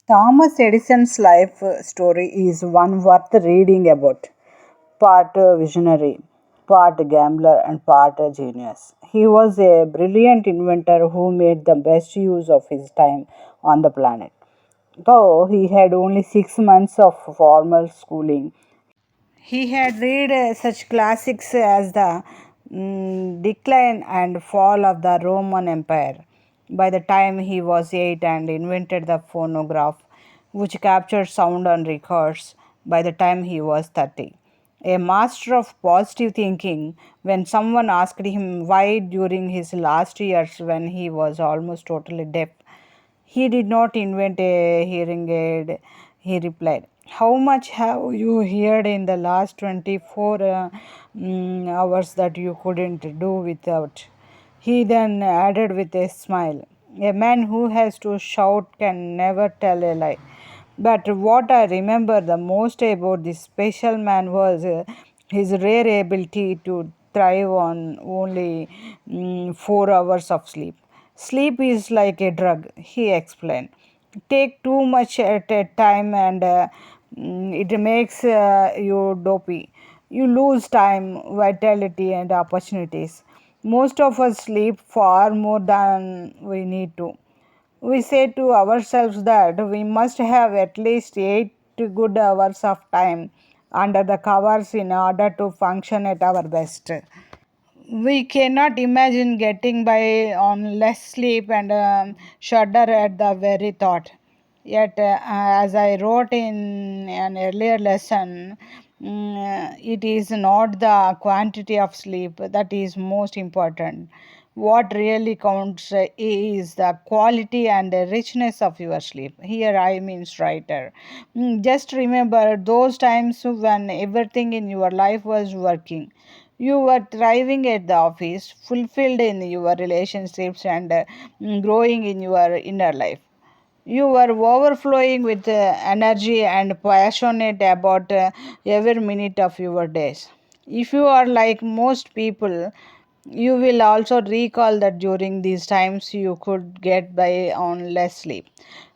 Thomas Edison's life story is one worth reading about. Part visionary, part gambler, and part genius. He was a brilliant inventor who made the best use of his time on the planet. Though he had only 6 months of formal schooling, he had read such classics as the Decline and Fall of the Roman Empire by the time he was 8 and invented the phonograph, which captured sound on records by the time he was 30. A master of positive thinking, when someone asked him why during his last years, when he was almost totally deaf, he did not invent a hearing aid. He replied, "How much have you heard in the last 24 hours that you couldn't do without?" He then added with a smile, "A man who has to shout can never tell a lie." But what I remember the most about this special man was his rare ability to thrive on only 4 hours of sleep. Sleep is like a drug, he explained. Take too much at a time and it makes you dopey. You lose time, vitality, and opportunities. Most of us sleep far more than we need to. We say to ourselves that we must have at least 8 good hours of time under the covers in order to function at our best. We cannot imagine getting by on less sleep and shudder at the very thought. Yet, as I wrote in an earlier lesson, it is not the quantity of sleep that is most important. What really counts is the quality and the richness of your sleep. Here I means writer. Just remember those times when everything in your life was working. You were thriving at the office, fulfilled in your relationships, and growing in your inner life. You were overflowing with energy and passionate about every minute of your days. If you are like most people, you will also recall that during these times you could get by on less sleep.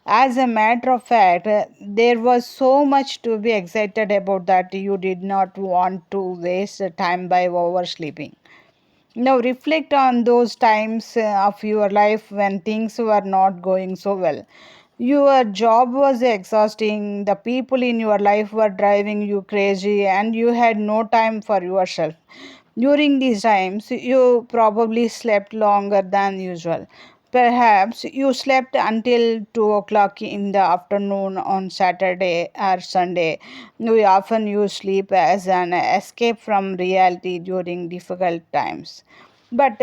As a matter of fact, there was so much to be excited about that you did not want to waste time by oversleeping. Now reflect on those times of your life when things were not going so well. Your job was exhausting, the people in your life were driving you crazy, and you had no time for yourself. During these times, you probably slept longer than usual. Perhaps you slept until 2 o'clock in the afternoon on Saturday or Sunday. We often use sleep as an escape from reality during difficult times. But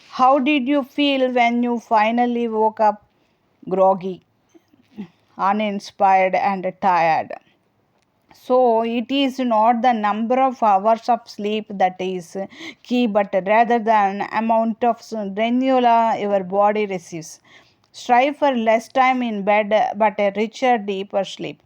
how did you feel when you finally woke up groggy, uninspired, and tired? So, it is not the number of hours of sleep that is key, but rather the amount of granula your body receives. Strive for less time in bed, but a richer, deeper sleep.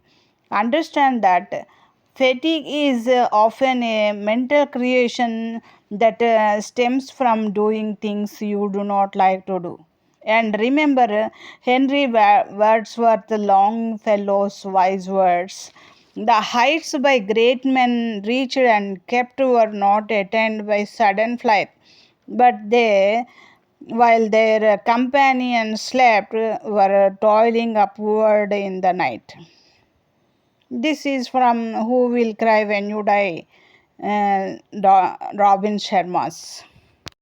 Understand that fatigue is often a mental creation that stems from doing things you do not like to do. And remember Henry Wordsworth Longfellow's wise words. The heights by great men reached and kept were not attained by sudden flight, but they, while their companions slept, were toiling upward in the night. This is from Who Will Cry When You Die, Robin Sharma's.